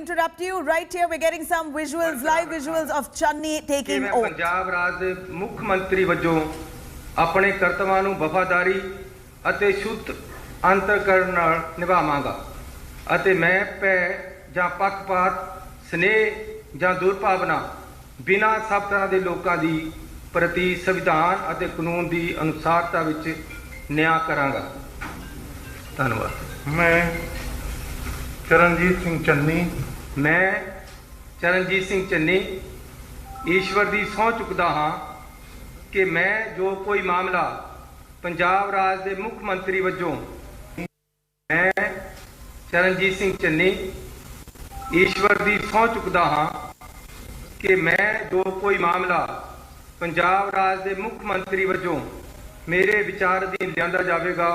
Interrupt you right here. We're getting some visuals, live visuals of Channi taking oath. Punjab राज ਦੇ ਮੁੱਖ ਮੰਤਰੀ ਵਜੋਂ ਆਪਣੇ ਕਰਤੱਵਾਂ ਨੂੰ ਵਫਾਦਾਰੀ ਅਤੇ ਸ਼ੁੱਧ ਅੰਤਕਰਨ ਨਾਲ ਨਿਭਾਵਾਂਗਾ ਅਤੇ ਮੈਂ ਭੈ ਜਾਂ ਪੱਖਪਾਤ ਸਨੇਹ ਜਾਂ ਦੁਰਭਾਵਨਾ ਬਿਨਾਂ ਸਭ ਤਰ੍ਹਾਂ ਦੇ ਲੋਕਾਂ ਦੀ ਪ੍ਰਤੀ ਸੰਵਿਧਾਨ ਅਤੇ ਕਾਨੂੰਨ ਦੀ ਅਨੁਸਾਰਤਾ ਵਿੱਚ ਨਿਆਂ ਕਰਾਂਗਾ। ਧੰਨਵਾਦ। मैं चरणजीत सिंह चन्नी मैं चरणजीत सिंह चन्नी ईश्वर की सਹੁੰ चुकता हाँ कि मैं जो कोई मामला पंजाब राज के मुख्य मंत्री वजों मैं चरणजीत सिंह चन्नी ईश्वर की सਹੁੰ चुकता हाँ कि मैं जो कोई मामला पंजाब राज के मुख्य मंत्री वजों मेरे विचार अधीन लिया जाएगा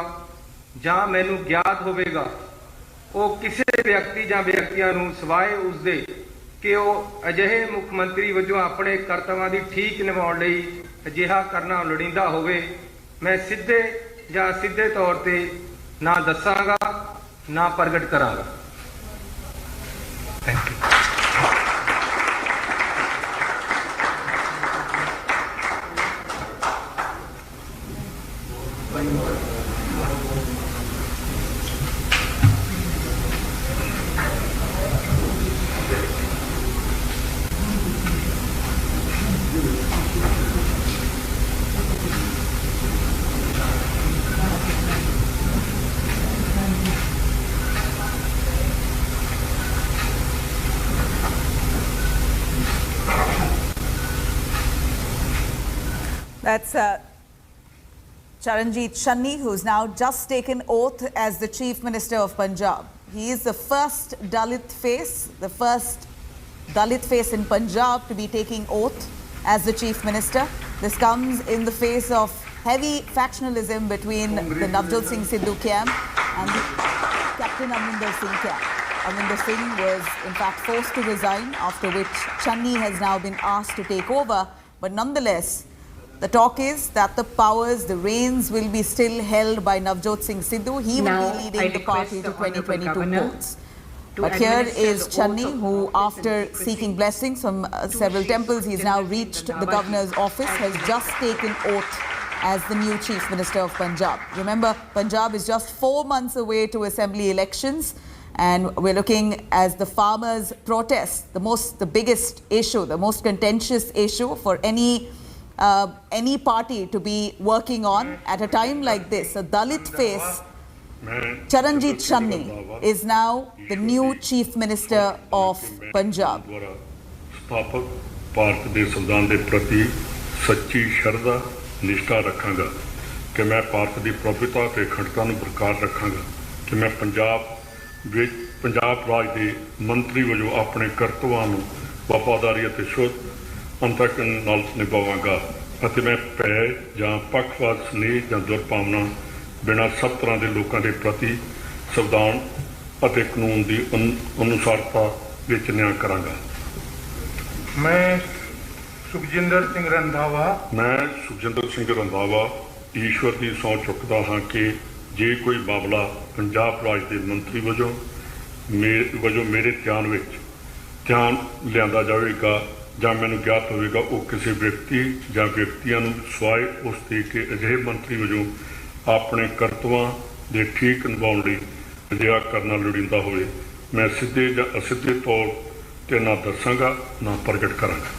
ਜਾਂ ਮੈਨੂੰ ਗਿਆਤ ਹੋਵੇਗਾ ਉਹ ਕਿਸੇ ਵਿਅਕਤੀ ਜਾਂ ਵਿਅਕਤੀਆਂ ਨੂੰ ਸਿਵਾਏ ਉਸਦੇ ਕਿ ਉਹ ਅਜਿਹੇ ਮੁੱਖ ਮੰਤਰੀ ਵਜੋਂ ਆਪਣੇ ਕਰਤੱਵਾਂ ਦੀ ਠੀਕ ਨਿਭਾਉਣ ਲਈ ਅਜਿਹਾ ਕਰਨਾ ਲੋੜੀਂਦਾ ਹੋਵੇ ਮੈਂ ਸਿੱਧੇ ਜਾਂ ਸਿੱਧੇ ਤੌਰ ਤੇ ਨਾ ਦੱਸਾਂਗਾ ਨਾ ਪ੍ਰਗਟ ਕਰਾਂਗਾ। Thank you. That's Charanjit Channi, who's now just taken oath as the Chief Minister of Punjab. He is the first Dalit face in Punjab to be taking oath as the Chief Minister. This comes in the face of heavy factionalism between the Navjot Singh Sidhu camp and the Captain Amarinder Singh camp. Amarinder Singh was in fact forced to resign, after which Channi has now been asked to take over. But nonetheless, the talk is that the powers, the reins will be still held by Navjot Singh Sidhu. He will be leading the party to 2022 votes. But here is Channi, who after seeking blessings from several temples, he's now reached the governor's office, has just taken oath as the new Chief Minister of Punjab. Remember, Punjab is just 4 months away to assembly elections, and we're looking as the farmers' protest, the biggest issue, the most contentious issue for any party to be working on at a time like this. A Dalit face, Charanjit Channi, is now the new Chief Minister of Punjab. ਸਥਾਪਕ ਭਾਰਤ ਦੇ ਸੰਵਿਧਾਨ ਦੇ ਪ੍ਰਤੀ ਸੱਚੀ ਸ਼ਰਧਾ ਨਿਸ਼ਠਾ ਰੱਖਾਂਗਾ ਕਿ ਮੈਂ ਭਾਰਤ ਦੀ ਪ੍ਰਭੂਤਾ ਤੇ ਅਖੰਡਤਾ ਨੂੰ ਬਰਕਰਾਰ ਰੱਖਾਂਗਾ ਕਿ ਮੈਂ ਪੰਜਾਬ ਰਾਜ ਦੇ ਮੰਤਰੀ ਵਜੋਂ ਆਪਣੇ ਕਰਤੱਵਾਂ ਨੂੰ ਵਫਾਦਾਰੀ ਅਤੇ ਸ਼ੁੱਧ ਅੰਤਕਰਨ ਨਾਲ ਨਿਭਾਵਾਂਗਾ ਅਤੇ ਮੈਂ ਭੈ ਜਾਂ ਪੱਖਪਾਤ ਸਨੇਹ ਜਾਂ ਦੁਰਭਾਵਨਾ ਬਿਨਾਂ ਸਭ ਤਰ੍ਹਾਂ ਦੇ ਲੋਕਾਂ ਦੇ ਪ੍ਰਤੀ ਸੰਵਿਧਾਨ ਅਤੇ ਕਾਨੂੰਨ ਦੀ ਅਨੁਸਾਰਤਾ ਵਿੱਚ ਨਿਆਂ ਕਰਾਂਗਾ। ਮੈਂ ਸੁਖਜਿੰਦਰ ਸਿੰਘ ਰੰਧਾਵਾ ਈਸ਼ਵਰ ਦੀ ਸਹੁੰ ਚੁੱਕਦਾ ਹਾਂ ਕਿ ਜੇ ਕੋਈ ਮਾਮਲਾ ਪੰਜਾਬ ਰਾਜ ਦੇ ਮੰਤਰੀ ਵਜੋਂ ਮੇਰੇ ਧਿਆਨ ਲਿਆਂਦਾ ਜਾਵੇਗਾ ਜਾਂ ਮੈਨੂੰ ਗਿਆਤ ਹੋਵੇਗਾ ਉਹ ਕਿਸੇ ਵਿਅਕਤੀ ਜਾਂ ਵਿਅਕਤੀਆਂ ਨੂੰ ਸਿਵਾਏ ਉਸ ਦੇ ਕਿ ਅਜਿਹੇ ਮੰਤਰੀ ਵਜੋਂ ਆਪਣੇ ਕਰਤੱਵਾਂ ਦੇ ਠੀਕ ਨਿਭਾਉਣ ਲਈ ਅਜਿਹਾ ਕਰਨਾ ਲੋੜੀਂਦਾ ਹੋਵੇ ਮੈਂ ਸਿੱਧੇ ਜਾਂ ਅਸਿੱਧੇ ਤੌਰ ਤੇ ਨਾ ਦੱਸਾਂਗਾ ਨਾ ਪ੍ਰਗਟ ਕਰਾਂਗਾ।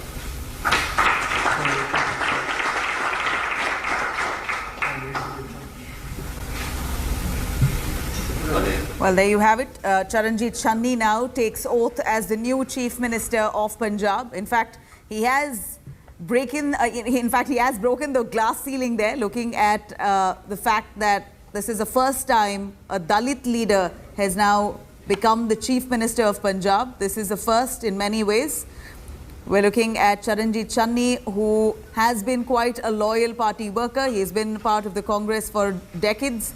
Well, there you have it. Charanjit Channi now takes oath as the new Chief Minister of Punjab. In fact, he has broken the glass ceiling there, looking at the fact that this is the first time a Dalit leader has now become the Chief Minister of Punjab. This is the first in many ways. We're looking at Charanjit Channi, who has been quite a loyal party worker. He's been part of the Congress for decades.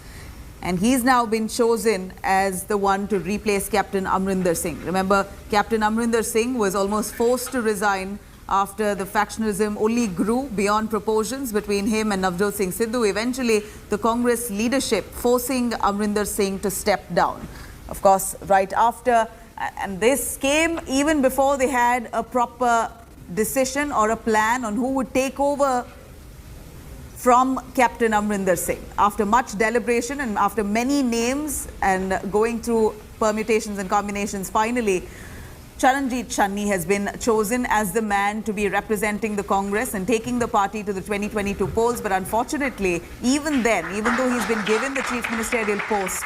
And he's now been chosen as the one to replace Captain Amarinder Singh. Remember, Captain Amarinder Singh was almost forced to resign after the factionalism only grew beyond proportions between him and Navjot Singh Sidhu. Eventually, the Congress leadership forcing Amarinder Singh to step down. Of course, right after And this came even before they had a proper decision or a plan on who would take over from Captain Amarinder Singh. After much deliberation and after many names and going through permutations and combinations, finally, Charanjit Channi has been chosen as the man to be representing the Congress and taking the party to the 2022 polls. But unfortunately, even then, even though he's been given the chief ministerial post,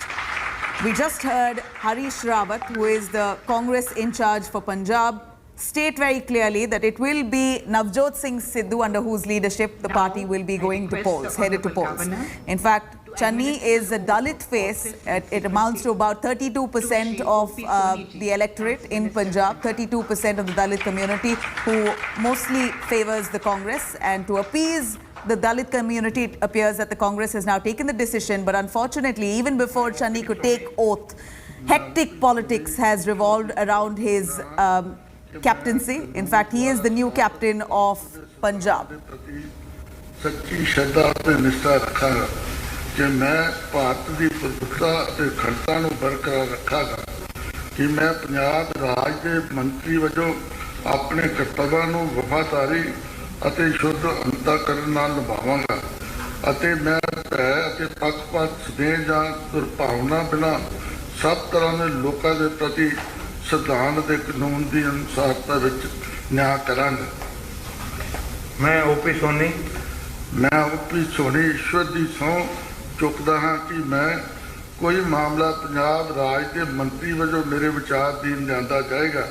we just heard Harish Rawat, who is the Congress in charge for Punjab, state very clearly that it will be Navjot Singh Sidhu under whose leadership the party will be going to polls, headed to polls. In fact, Channi is a Dalit face. It amounts to about 32% of the electorate in Punjab, 32% of the Dalit community who mostly favors the Congress. And to appease the Dalit community, it appears that the Congress has now taken the decision. But unfortunately, even before Channi could take oath, hectic politics has revolved around his captaincy. In fact, he is the new captain of Punjab. कि मैं भारत की प्रभुता और अखंडता को बरकरार रखागा कि मैं पंजाब राज के मंत्री वजों अपने कर्तव्यां ਨੂੰ ਵਫਾਦਾਰੀ ਅਤੇ ਸ਼ੁੱਧ ਅੰਤःਕਰਨ ਨਾਲ ਨਿਭਾਵਾਂਗਾ ਅਤੇ ਮੈਂ ਭੈ ਅਤੇ ਪੱਖਪਾਤ ਸਨੇਹ ਜਾਂ ਦੁਰਭਾਵਨਾ ਬਿਨਾਂ ਸਭ ਤਰ੍ਹਾਂ ਦੇ ਲੋਕਾਂ ਦੇ ਪ੍ਰਤੀ ਸੰਵਿਧਾਨ ਦੇ ਕਾਨੂੰਨ ਦੀ ਅਨੁਸਾਰਤਾ ਵਿੱਚ ਨਿਆਂ ਕਰਾਂਗਾ। मैं ओपी सोनी मैं ओपी सोनी ईश्वर की सਹੁੰ चुकता हाँ कि मैं कोई मामला पंजाब राज के मंत्री वजों मेरे विचारधीन लिया जाएगा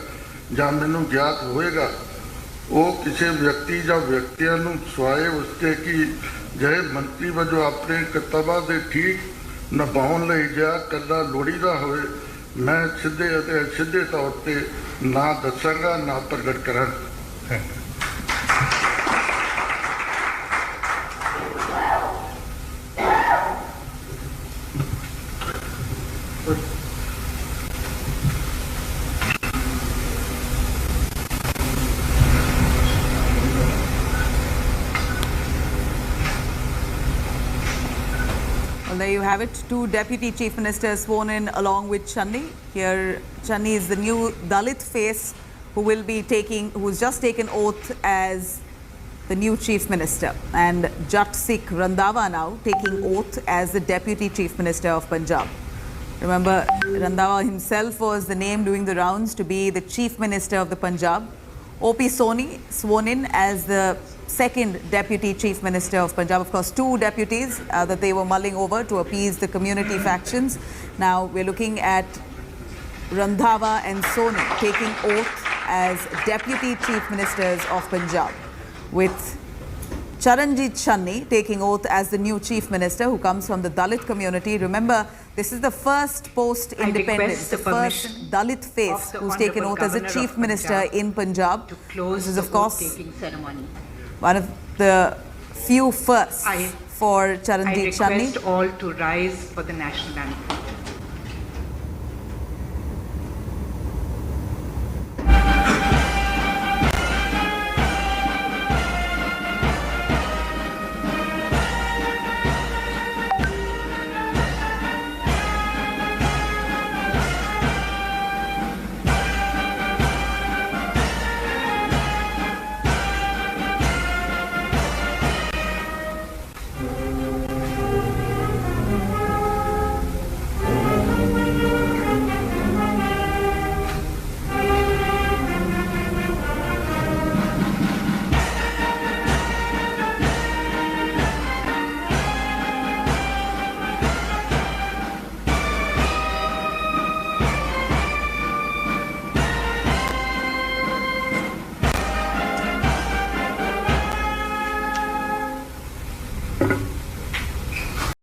या मैनू ज्ञात होएगा वो किसी व्यक्ति या व्यक्तियों को सवाए उसके कि जे मंत्री वजों अपने कर्तव्य के ठीक निभाने लई जा करना लोड़ीदा होए मैं सीधे और सीधे तौर पर ना दसांगा ना प्रगट करांगा। Well, there you have it. Two deputy chief ministers sworn in along with Channi. Here, Channi is the new Dalit face who's just taken oath as the new chief minister. And Jat Sikh Randhawa now taking oath as the deputy chief minister of Punjab. Remember, Randhawa himself was the name doing the rounds to be the chief minister of the Punjab. O.P. Soni sworn in as the second deputy chief minister of Punjab. Of course, two deputies that they were mulling over to appease the community factions. Now we're looking at Randhawa and Soni taking oath as deputy chief ministers of Punjab, with Charanjit Channi taking oath as the new chief minister who comes from the Dalit community. Remember, this is the first post-independence, the first Dalit face who's taken oath as a chief minister in Punjab. This is, of course, one of the few firsts for Charanjit Channi. I request all to rise for the national anthem.